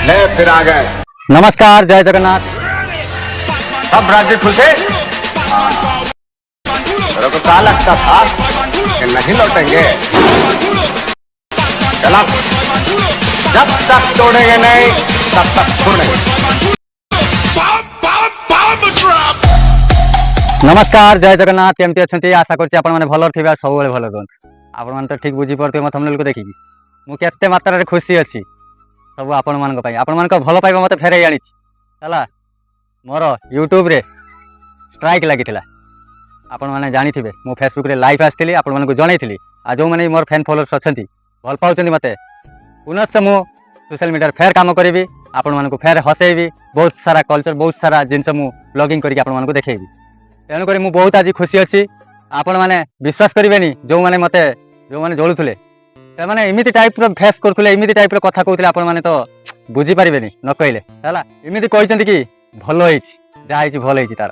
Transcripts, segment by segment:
ले फिर आ गए। नमस्कार, जय जगन्नाथ। सब राज्य खुश है। तेरे को क्या लगता था कि नहीं लौटेंगे? चला, जब तक तोड़ेंगे नहीं तब तक छोड़ेंगे। नमस्कार, जय जगन्नाथ। केमती अच्छे? आशा करछि आपण माने भलो थिबा, सब बेले भलो रहंतु। आपण माने तो ठीक बुझी परथिबे मो थंबनेल को देखिकी मु केते मात्रा रे खुशी अछि। सब आपण मानक पई, आपण मानक भलो पाइबा मते फेरै आनी हला। मोर यूट्यूब रे स्ट्राइक लागिथिला, आपण माने जानिथिबे। मु फेसबुक रे लाइव आस्थिली, आपण मानक जणैथिली। आ जो माने मोर फैन फॉलोअर्स अछंती, भल पाउछंती मते, पुनश्च मु सोशल मीडिया फेर काम करिवि, आपण मानक फेर हसेइवि। बहुत सारा कल्चर, बहुत सारा जिंस मु ब्लॉगिंग करके आपण मानक देखैबि। तेणुक मु बहुत आज खुशी अच्छी। आपण मैंने विश्वास करेंगे जो मैंने मत जो मैंने जलुले से इमिति टाइप फेस करुले, इमिति टाइप कथा कहते आपण मैंने तो बुझीपारे न कहले है। इमिति कहते कि भल जहाँ भल तार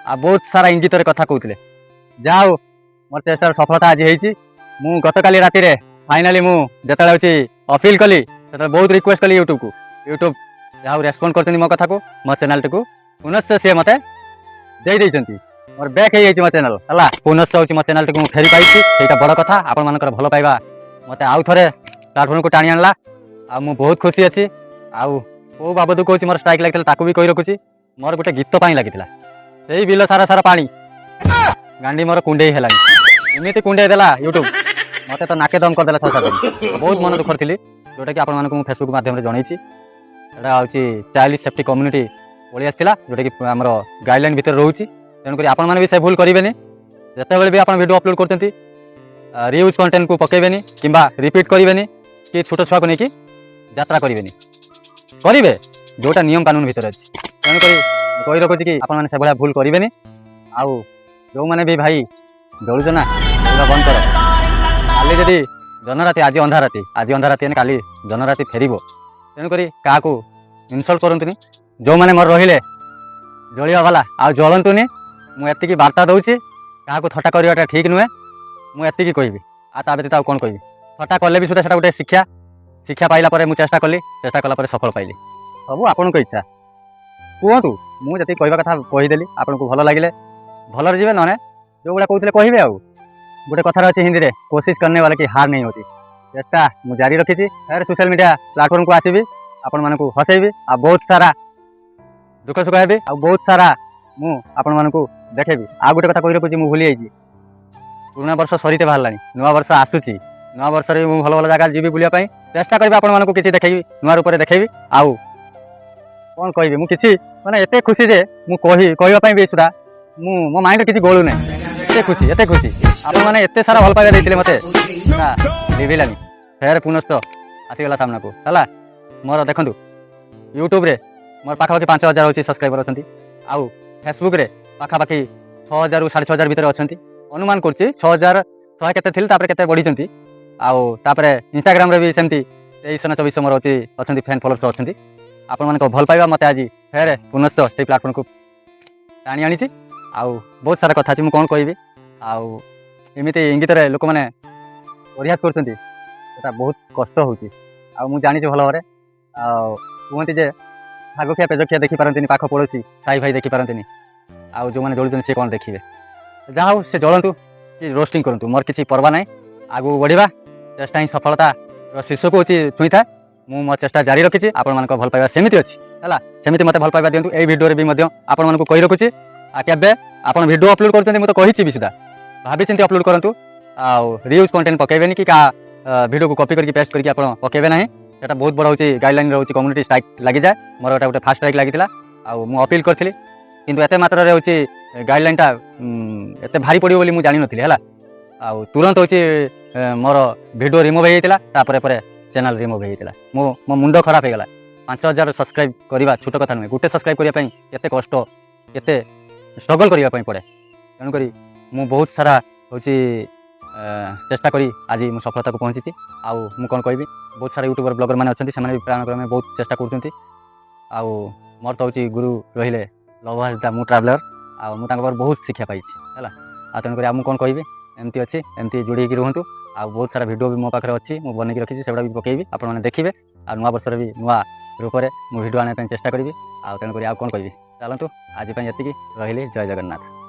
आ बहुत सारा इंगित कथा कहते जाओ मोर चेष्टार सफलता आज हो। गत काली राति फाइनाली मुझे अपील कली बहुत रिक्वेस्ट कली यूट्यूब को। यूट्यूब जहाँ रेस्पॉन्ड करते मो कथा को, मो चैनल को पुनश्च सी मत मोर बैक हो चैनल है। पुनश्च हूँ मो चैनल को फेरी पाई, ସେଇଟା बड़ कथा। आपण मानकर भल पाइबा मत आउ थे प्लाटफर्म को टाणी आनला। आ मु बहुत खुशी अच्छी। आउ को बाबद कहूँ मोर स्ट्राइक लगी ताकू भी कही रखुची। मोर गोटे गीत लगी से बिल सारा सारा पानी गांडी मोर कुंडे है एमती कुंडे देला यूट्यूब मत तो नाके दम करदेला। बहुत मन दुखर थी जोटा कि आपण मानक फेसबुक माध्यम जनई। हूँ चाइल्ड सेफ्टी कम्युनिटी पलि आसाला जोटा कि आम गाइडलाइन भितर रोचे। तेणुक आपण मैंने भी से भूल करेंगे। जिते भी आप वीडियो अपलोड करते रियूज कंटेंट को पकेबेनी कि रिपीट करेंगे कि छोट छुआ को लेकिन यात्रा करेंगे जोटा नियम कानून भितर अच्छी। तेणुक कही रखुच्छी कि आपण मैंने भूल करेंगे। आउ जो मैंने भी भाई जलुच ना बंद कर। काली जदि जनराति आज अंधा राति काली जनराति फेर। तेणुक क्या इनसल्ट करतुनि। जो मैंने मोर रहिले जलिया वाला आ जलतुनि। मुझे बार्ता दूसरी क्या थट्टा करवाटा ठीक नुहे। मुझे कहबी आ व्यतीत कौन कहबी। थट्टा कले भी सुधा से गोटे शिक्षा शिक्षा पाइला मुझे चेष्टा कली, चेष्टा कला सफल पाइली। सब आपण इच्छा कहतु। मुझे कहवा कथा कहीदेली। आपन को भल लगे भलर जी ना जो गुड़ा कहते कहे। आउ गोटे कथार अच्छी हिंदी में, कोशिश करने वाले की हार नहीं होती। चेष्टा मुझे जारी रखी। फिर सोशल मीडिया प्लाटफर्म को आसबि, आपण मानक हसैबी। आ बहुत सारा दुख सुख हेबी। आ बहुत सारा मुझे देखेबी। आ गोटे कथा कही रखुच्छी, भूली जाइए। पुराना वर्ष सरीते बाहर नुआ वर्ष आसूची। नुआ वर्ष में भल भल जगह जी बुलापी चेष्टा करी। आपण मानक किसी देखी नुआ रूप से देखेबी। आउ कौन कहबी मुझे माने एते खुशी जे कहवाई भी सुधा मो माइंड किसी गोलू ना। एते खुशी आप मैंने एत सारा भल पाइबा देते मत लिभिलानी। फेर पुनश्च आसीगला सामना को है। मोर देखु यूट्यूब रे मोर पाखापाखि 5000 अच्छी सब्सक्राइबर अच्छा। आउ फेसबुक रे पाखापाखि 6000 ରୁ 6500 भितर अच्छा। अनुमान कर 6000 100 के बढ़ी। आउे इंस्टाग्राम रे भी सेमती 23 ना 24 मोर अच्छी अच्छा फैन फॉलोअर्स अच्छा। आपण मानक भल पाइबा मत आज फेर पुनश्च से प्लाटफर्म को टाणी आनी। आउ बहुत सारा कथा मुझे कौन कहबी। आउ एमती इंगित लोक मैंने प्रयास कर बहुत कष्ट हो जानी भल भाव। कहते जे भागखिया पेजखिया देखी पारती, पाख पड़ोसी साई भाई देखी पारती। आउ जो मैंने जलुन सी कौन देखिए। जहाँ हो से जलतु कि रोस्टिंग करूँ, मोर किसी परवा ना। आगू बढ़ा चेष्टा ही सफलता शीर्ष को छुई था। मुझ मो चेष्टा जारी रखी। आपण मानक भल पाइबा सेमती अच्छी है। सेमती मत भल पाइबा दिंतु। यही भिडियो भी आपण मानक कही रखुच्छी। आके आपन वीडियो अपलोड करते मुझे कही भी सुधा भाभी चिंती अपलोड करूँ। आउ रियूज कंटेंट पकेबेनी कि वीडियो को कॉपी करके पेस्ट करके आप पकेबे ना। सेटा बहुत बड़ा होची गाइडलाइन रोची कम्युनिटी स्ट्राइक लगी जाए। मोर गोटे गोटे फास्ट स्ट्राइक लगी आउ मु अपील करथिली। किंतु एते मात्रा रे होची गाइडलाइन टा एते भारी पड़ियो बोली मु जानि नथिली हला। आउ तुरंत होची मोर वीडियो रिमूव हे जाइतिला। तापरे परे चैनल रिमूव हे जाइतिला। मो मुंडो खराब हे गला। 5000 सब्सक्राइब करबा छोट कथा नुहे। गोटे सब्सक्राइब करिया पई केते कष्ट केते स्ट्रगल करिया पई पड़े। तेणु करी मु बहुत सारा होची चेष्टा करी आज मु सफलता को पहुँची। आउ मु कौन कहबी। बहुत सारा यूट्यूबर ब्लॉगर मैंने अच्छा से भी प्राणक्रम बहुत चेष्टा कर। आउ मोर तो हूँ गुरु रहिले लव दा मु ट्रावेलर। आउ मु बहुत शिक्षा पाई है। तेणुक मुझे कौन कहबी एमती अच्छी एमती जोड़ी रुहतु। आ बहुत सारा वीडियो भी मो पाखे अच्छी मु बनई रखी से भी पकेबी। आप देखिए। आ नुआ वर्ष भी नुआ ରୂପରେ ମୁଁ ଭିଡ଼ିଓ ଆଣିବା ପାଇଁ ଚେଷ୍ଟା କରିବି। ଆଉ ତେଣୁକରି ଆଉ କ'ଣ କହିବି, ଚାଲନ୍ତୁ ଆଜି ପାଇଁ ଏତିକି, ରହିଲି, ଜୟ ଜଗନ୍ନାଥ।